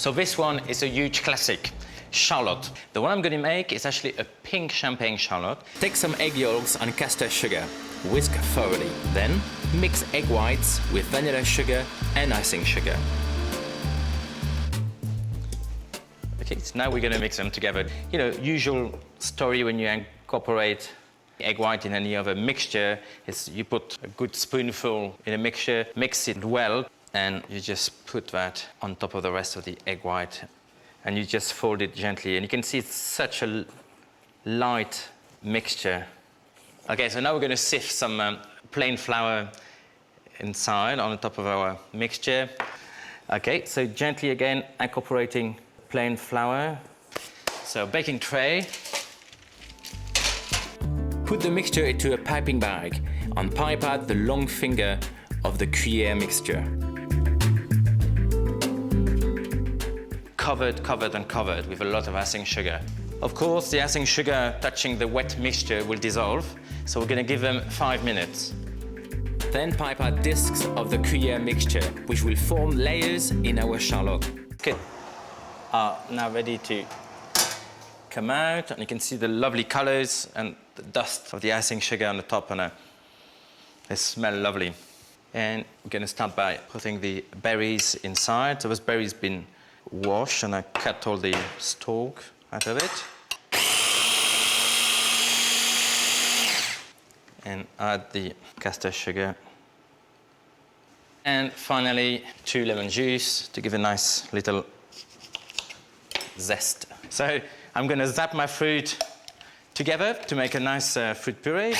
So this one is a huge classic, charlotte. The one I'm going to make is actually a pink champagne charlotte. Take some egg yolks and castor sugar, whisk thoroughly. Then mix egg whites with vanilla sugar and icing sugar. Okay, so now we're going to mix them together. You know, usual story when you incorporate egg white in any other mixture is you put a good spoonful in a mixture, mix it well, and you just put that on top of the rest of the egg white, and you just fold it gently, and you can see it's such a light mixture. Okay, so now we're going to sift some plain flour inside on the top of our mixture. Okay, so gently again incorporating plain flour. So baking tray. Put the mixture into a piping bag and pipe out the long finger of the Gruyere mixture. Covered, covered and covered with a lot of icing sugar. Of course, the icing sugar touching the wet mixture will dissolve, so we're going to give them 5 minutes. Then pipe out discs of the Gruyere mixture, which will form layers in our charlotte. Good. Are now ready to come out, and you can see the lovely colors and the dust of the icing sugar on the top, and they smell lovely. And we're going to start by putting the berries inside. So those berries been washed, and I cut all the stalk out of it. And add the castor sugar. And finally, 2 lemon juice to give a nice little zest. So I'm going to zap my fruit together to make a nice fruit puree.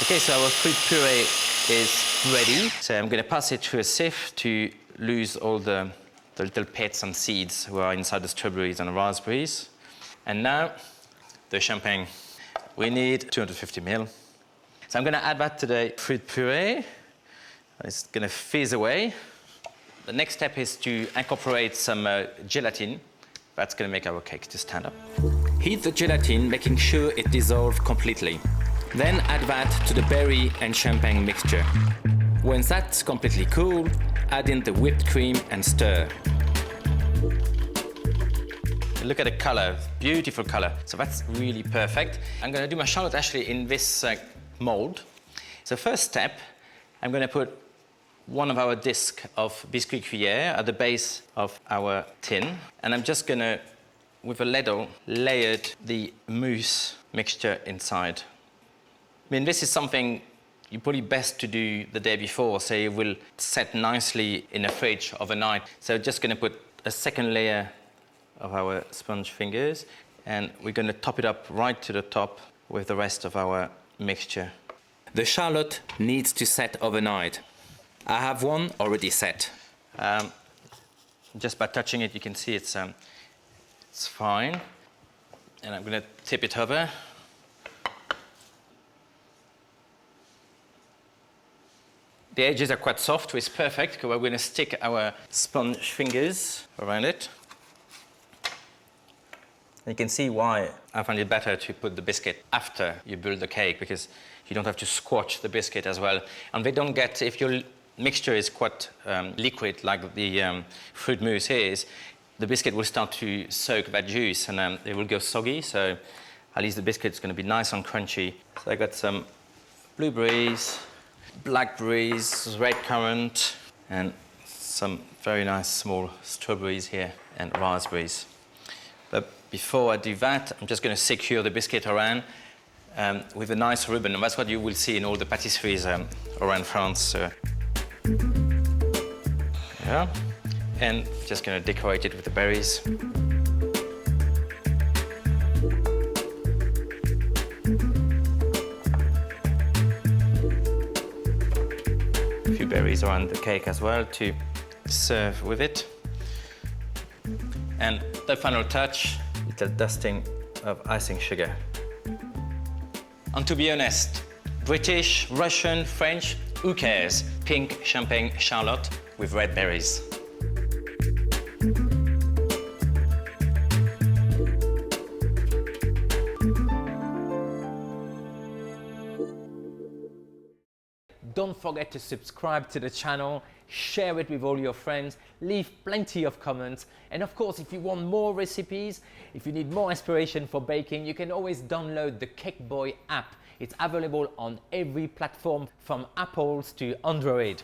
Okay, so our fruit puree is ready. So I'm going to pass it through a sieve to lose all the little pits and seeds who are inside the strawberries and raspberries. And now, the champagne. We need 250 ml. So I'm going to add that to the fruit puree. It's going to fizz away. The next step is to incorporate some gelatine. That's going to make our cake to stand up. Heat the gelatine, making sure it dissolves completely. Then add that to the berry and champagne mixture. When that's completely cool, add in the whipped cream and stir. Look at the color, beautiful color. So that's really perfect. I'm going to do my charlotte actually in this mold. So first step, I'm going to put one of our discs of biscuit Gruyere at the base of our tin. And I'm just going to, with a ladle, layer the mousse mixture inside. I mean, this is something you're probably best to do the day before, so it will set nicely in the fridge overnight. So just going to put a second layer of our sponge fingers, and we're going to top it up right to the top with the rest of our mixture. The charlotte needs to set overnight. I have one already set. Just by touching it, you can see it's fine. And I'm going to tip it over. The edges are quite soft, so it's perfect, because we're going to stick our sponge fingers around it. You can see why I find it better to put the biscuit after you build the cake, because you don't have to squash the biscuit as well. And they don't get, if your mixture is quite liquid, like the fruit mousse is, the biscuit will start to soak that juice, and it will go soggy, so at least the biscuit's going to be nice and crunchy. So I got some blueberries, blackberries, red currant, and some very nice small strawberries here, and raspberries. But before I do that, I'm just going to secure the biscuit around with a nice ribbon, and that's what you will see in all the patisseries around France. Yeah, and just going to decorate it with the berries. A few berries around the cake as well to serve with it. And the final touch, little dusting of icing sugar. And to be honest, British, Russian, French, who cares? Pink champagne charlotte with red berries. Don't forget to subscribe to the channel, share it with all your friends, leave plenty of comments, and of course if you want more recipes, if you need more inspiration for baking, you can always download the Cake Boy app. It's available on every platform from Apple to Android.